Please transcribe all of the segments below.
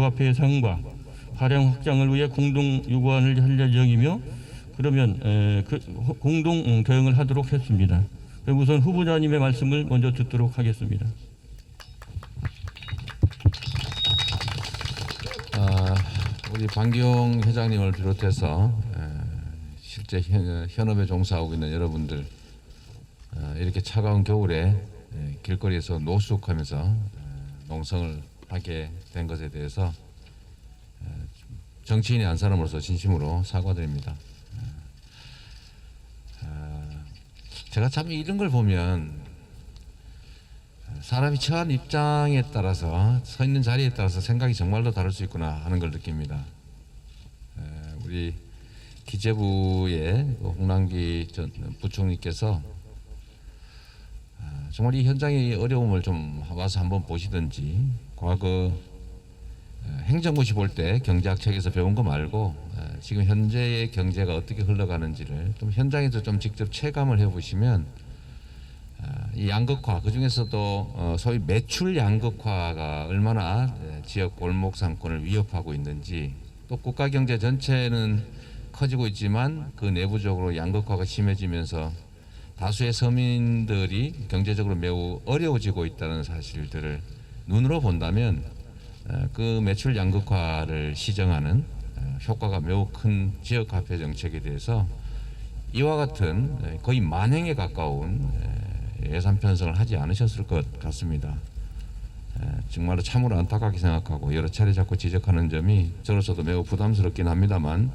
지역화폐 예산과 발행 확장을 위해 공동 요구안을 할 예정이며 그러면 공동 대응을 하도록 했습니다. 우선 후보자님의 말씀을 먼저 듣도록 하겠습니다. 우리 방기용 회장님을 비롯해서 실제 현업에 종사하고 있는 여러분들 이렇게 차가운 겨울에 길거리에서 노숙하면서 농성을 하게 된 것에 대해서 정치인이 한 사람으로서 진심으로 사과드립니다. 제가 참 이런 걸 보면 사람이 처한 입장에 따라서 서 있는 자리에 따라서 생각이 정말로 다를 수 있구나 하는 걸 느낍니다. 우리 기재부의 홍남기 전 부총리께서 정말 이 현장의 어려움을 좀 와서 한번 보시든지 과거 행정고시 볼 때 경제학 책에서 배운 거 말고 지금 현재의 경제가 어떻게 흘러가는지를 좀 현장에서 좀 직접 체감을 해보시면 이 양극화, 그 중에서도 소위 매출 양극화가 얼마나 지역 골목 상권을 위협하고 있는지, 또 국가 경제 전체는 커지고 있지만 그 내부적으로 양극화가 심해지면서 다수의 서민들이 경제적으로 매우 어려워지고 있다는 사실들을 눈으로 본다면 그 매출 양극화를 시정하는 효과가 매우 큰 지역화폐 정책에 대해서 이와 같은 거의 만행에 가까운 예산 편성을 하지 않으셨을 것 같습니다. 정말로 참으로 안타깝게 생각하고 여러 차례 자꾸 지적하는 점이 저로서도 매우 부담스럽긴 합니다만,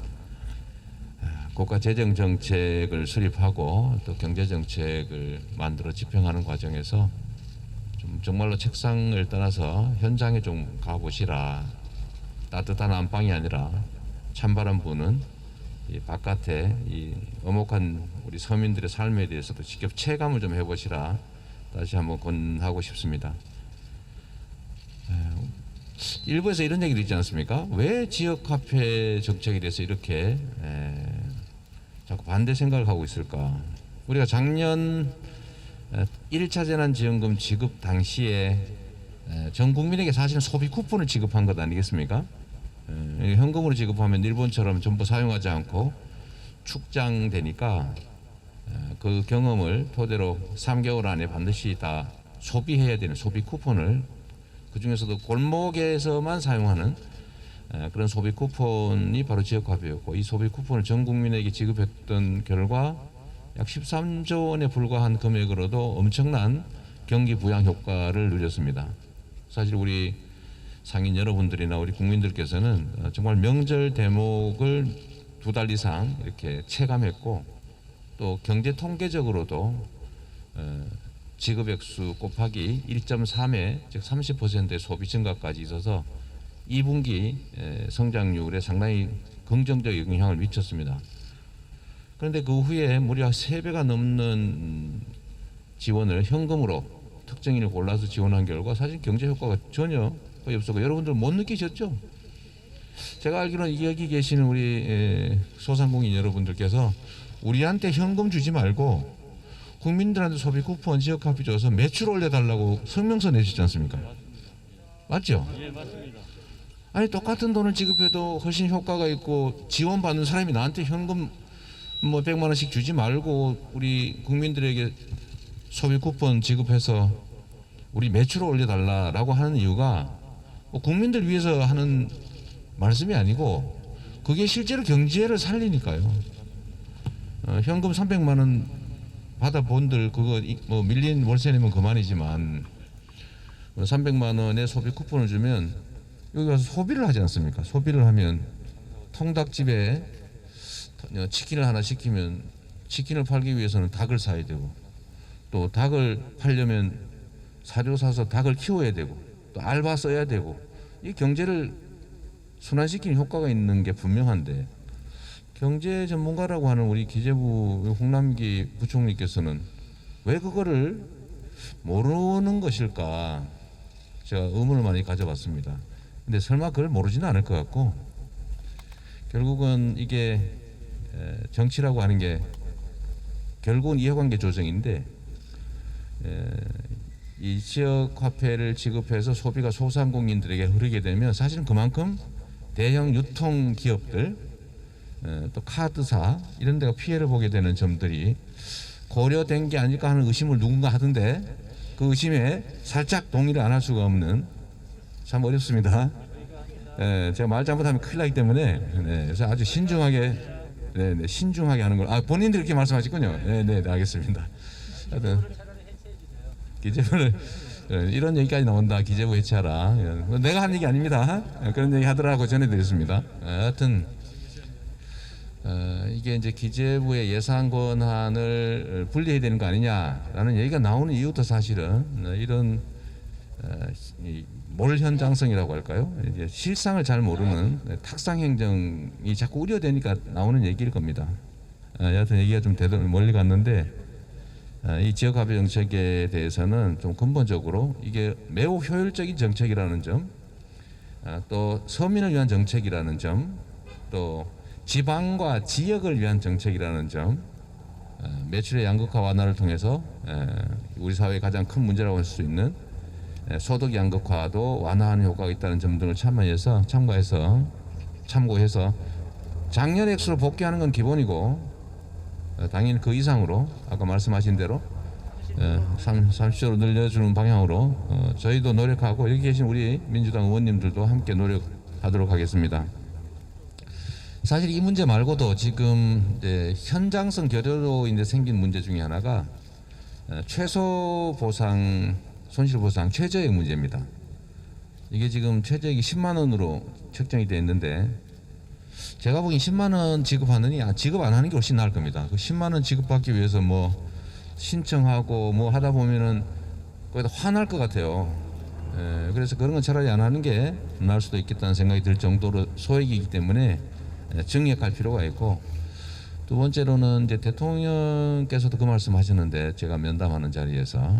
국가 재정 정책을 수립하고 또 경제 정책을 만들어 집행하는 과정에서 좀 정말로 책상을 떠나서 현장에 좀 가보시라. 따뜻한 안방이 아니라 찬바람 부는 이 바깥에 이 엄혹한 우리 서민들의 삶에 대해서도 직접 체감을 좀 해보시라. 다시 한번 권하고 싶습니다. 일부에서 이런 얘기도 있지 않습니까? 왜 지역화폐 정책에 대해서 이렇게 자꾸 반대 생각을 하고 있을까? 우리가 작년 1차 재난지원금 지급 당시에 전 국민에게 사실은 소비 쿠폰을 지급한 것 아니겠습니까? 현금으로 지급하면 일본처럼 전부 사용하지 않고 축장되니까 그 경험을 토대로 3개월 안에 반드시 다 소비해야 되는 소비 쿠폰을, 그 중에서도 골목에서만 사용하는 그런 소비 쿠폰이 바로 지역화폐였고, 이 소비 쿠폰을 전 국민에게 지급했던 결과 약 13조 원에 불과한 금액으로도 엄청난 경기 부양 효과를 누렸습니다. 사실 우리 상인 여러분들이나 우리 국민들께서는 정말 명절 대목을 2달 이상 이렇게 체감했고, 또 경제 통계적으로도 지급 액수 곱하기 1.3회 즉 30%의 소비 증가까지 있어서 2분기 성장률에 상당히 긍정적 영향을 미쳤습니다. 그런데 그 후에 무려 3배가 넘는 지원을 현금으로 특정인을 골라서 지원한 결과 사실 경제 효과가 전혀 거의 없었고, 여러분들 못 느끼셨죠? 제가 알기로는 여기 계시는 우리 소상공인 여러분들께서 우리한테 현금 주지 말고 국민들한테 소비 쿠폰 지역화폐 줘서 매출 올려달라고 성명서 내시지 않습니까? 맞죠? 예, 맞습니다. 아니 똑같은 돈을 지급해도 훨씬 효과가 있고, 지원받는 사람이 나한테 현금 100만 원씩 주지 말고 우리 국민들에게 소비 쿠폰 지급해서 우리 매출을 올려달라라고 하는 이유가 국민들 위해서 하는 말씀이 아니고 그게 실제로 경제를 살리니까요. 현금 300만 원 받아본들 그거 밀린 월세 내면 그만이지만 300만 원의 소비 쿠폰을 주면 여기 가서 소비를 하지 않습니까? 소비를 하면 통닭집에 치킨을 하나 시키면 치킨을 팔기 위해서는 닭을 사야 되고, 또 닭을 팔려면 사료 사서 닭을 키워야 되고, 또 알바 써야 되고, 이 경제를 순환시키는 효과가 있는 게 분명한데, 경제 전문가라고 하는 우리 기재부 홍남기 부총리께서는 왜 그거를 모르는 것일까 제가 의문을 많이 가져봤습니다. 근데 설마 그걸 모르지는 않을 것 같고, 결국은 이게 정치라고 하는 게 결국은 이해관계 조정인데 이 지역 화폐를 지급해서 소비가 소상공인들에게 흐르게 되면 사실은 그만큼 대형 유통 기업들 또 카드사 이런 데가 피해를 보게 되는 점들이 고려된 게 아닐까 하는 의심을 누군가 하던데 그 의심에 살짝 동의를 안 할 수가 없는 참 어렵습니다. 제가 말 잘못하면 큰일 나기 때문에 그래서 아주 신중하게 신중하게 하는 걸 본인들이 이렇게 말씀하시군요. 네, 알겠습니다. 하여튼 기재부를 이런 얘기까지 나온다. 기재부 해체하라. 내가 한 얘기 아닙니다. 그런 얘기 하더라고 전해드렸습니다. 하여튼 이게 이제 기재부의 예산 권한을 분리해야 되는 거 아니냐라는 얘기가 나오는 이유도 사실은 이런 몰현장성이라고 할까요? 이제 실상을 잘 모르는 탁상 행정이 자꾸 우려되니까 나오는 얘기일 겁니다. 여하튼 얘기가 좀 멀리 갔는데 이 지역화폐 정책에 대해서는 좀 근본적으로 이게 매우 효율적인 정책이라는 점, 또 서민을 위한 정책이라는 점, 또 지방과 지역을 위한 정책이라는 점, 매출의 양극화 완화를 통해서 우리 사회의 가장 큰 문제라고 할 수 있는 소득 양극화도 완화하는 효과가 있다는 점 등을 참고해서 작년 액수로 복귀하는 건 기본이고 당연히 그 이상으로 아까 말씀하신 대로 30조로 늘려주는 방향으로 저희도 노력하고 여기 계신 우리 민주당 의원님들도 함께 노력하도록 하겠습니다. 사실 이 문제 말고도 지금 이제 현장성 결여로 이제 생긴 문제 중에 하나가 최소 보상, 손실 보상 최저액 문제입니다. 이게 지금 최저액이 10만 원으로 책정이 되어 있는데 제가 보기엔 10만 원 지급하느니 지급 안 하는 게 훨씬 나을 겁니다. 그 10만 원 지급받기 위해서 뭐 신청하고 뭐 하다 보면은 거기다 화날 것 같아요. 그래서 그런 건 차라리 안 하는 게 나을 수도 있겠다는 생각이 들 정도로 소액이기 때문에 정액할 필요가 있고, 두 번째로는 이제 대통령께서도 그 말씀하셨는데 제가 면담하는 자리에서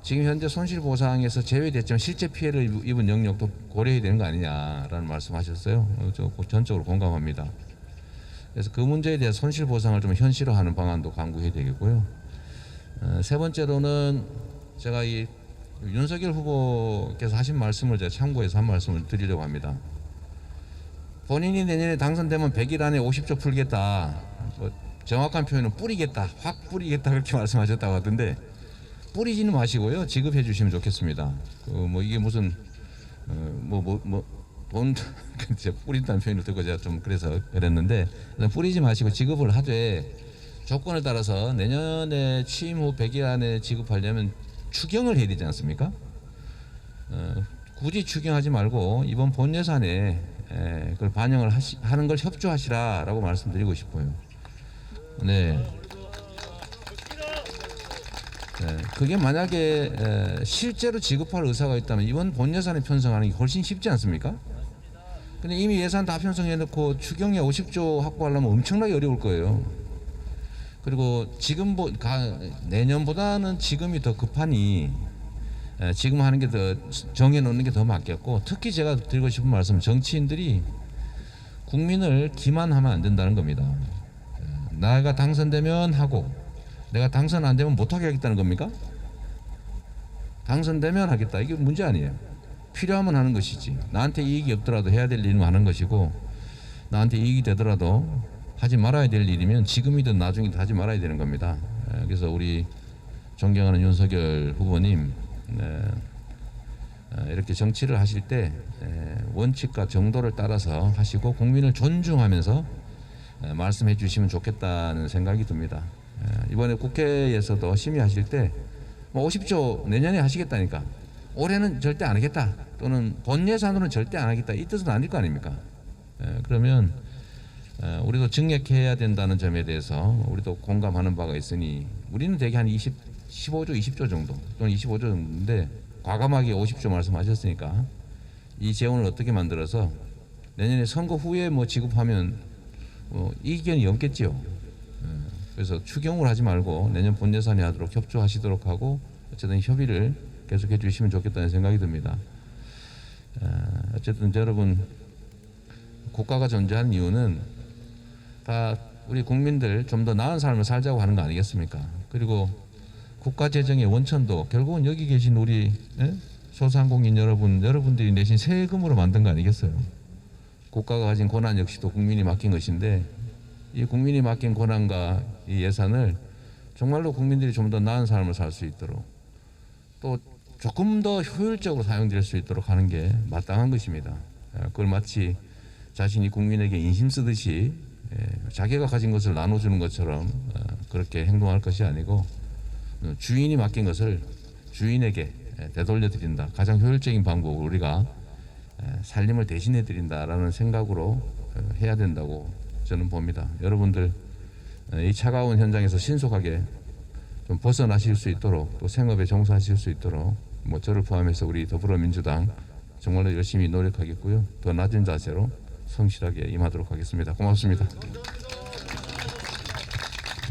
지금 현재 손실보상에서 제외됐지만 실제 피해를 입은 영역도 고려해야 되는 거 아니냐라는 말씀하셨어요. 저 전적으로 공감합니다. 그래서 그 문제에 대해 손실보상을 좀 현실화하는 방안도 강구해야 되겠고요. 세 번째로는 제가 이 윤석열 후보께서 하신 말씀을 제가 참고해서 한 말씀을 드리려고 합니다. 본인이 내년에 당선되면 100일 안에 50조 풀겠다. 뭐 정확한 표현은 뿌리겠다. 확 뿌리겠다 그렇게 말씀하셨다고 하던데 뿌리지는 마시고요. 지급해 주시면 좋겠습니다. 뭐 이게 무슨 돈 뿌린다는 표현을 듣고 제가 좀 그래서 그랬는데 뿌리지 마시고 지급을 하되 조건을 따라서 내년에 취임 후 100일 안에 지급하려면 추경을 해야 되지 않습니까? 굳이 추경하지 말고 이번 본 예산에 그걸 반영을 하는 걸 협조하시라라고 말씀드리고 싶어요. 네. 그게 만약에 실제로 지급할 의사가 있다면 이번 본 예산에 편성하는 게 훨씬 쉽지 않습니까? 근데 이미 예산 다 편성해 놓고 추경에 50조 확보하려면 엄청나게 어려울 거예요. 그리고 내년보다는 지금이 더 급하니 지금 하는 게 더 정해 놓는 게 더 맞겠고, 특히 제가 드리고 싶은 말씀은 정치인들이 국민을 기만하면 안 된다는 겁니다. 내가 당선되면 하고 내가 당선 안 되면 못하게 하겠다는 겁니까? 당선되면 하겠다. 이게 문제 아니에요. 필요하면 하는 것이지. 나한테 이익이 없더라도 해야 될 일은 하는 것이고, 나한테 이익이 되더라도 하지 말아야 될 일이면 지금이든 나중이든 하지 말아야 되는 겁니다. 그래서 우리 존경하는 윤석열 후보님, 이렇게 정치를 하실 때 원칙과 정도를 따라서 하시고 국민을 존중하면서 말씀해 주시면 좋겠다는 생각이 듭니다. 이번에 국회에서도 심의하실 때 50조 내년에 하시겠다니까 올해는 절대 안 하겠다 또는 본 예산으로는 절대 안 하겠다 이 뜻은 아닐 거 아닙니까? 그러면 우리도 증액해야 된다는 점에 대해서 우리도 공감하는 바가 있으니 우리는 대개 한 15조 20조 정도 또는 25조 정도인데 과감하게 50조 말씀하셨으니까 이 재원을 어떻게 만들어서 내년에 선거 후에 뭐 지급하면 이견이 없겠지요. 그래서 추경을 하지 말고 내년 본 예산에 하도록 협조하시도록 하고 어쨌든 협의를 계속해 주시면 좋겠다는 생각이 듭니다. 어쨌든 여러분 국가가 존재하는 이유는 다 우리 국민들 좀 더 나은 삶을 살자고 하는 거 아니겠습니까? 그리고 국가 재정의 원천도 결국은 여기 계신 우리 소상공인 여러분들이 내신 세금으로 만든 거 아니겠어요? 국가가 가진 권한 역시도 국민이 맡긴 것인데 이 국민이 맡긴 권한과 이 예산을 정말로 국민들이 좀 더 나은 삶을 살 수 있도록 또 조금 더 효율적으로 사용될 수 있도록 하는 게 마땅한 것입니다. 그걸 마치 자신이 국민에게 인심 쓰듯이 자기가 가진 것을 나눠주는 것처럼 그렇게 행동할 것이 아니고 주인이 맡긴 것을 주인에게 되돌려 드린다. 가장 효율적인 방법으로 우리가 살림을 대신해 드린다라는 생각으로 해야 된다고 저는 봅니다. 여러분들 이 차가운 현장에서 신속하게 좀 벗어나실 수 있도록 또 생업에 종사하실 수 있도록 뭐 저를 포함해서 우리 더불어민주당 정말로 열심히 노력하겠고요. 더 낮은 자세로 성실하게 임하도록 하겠습니다. 고맙습니다.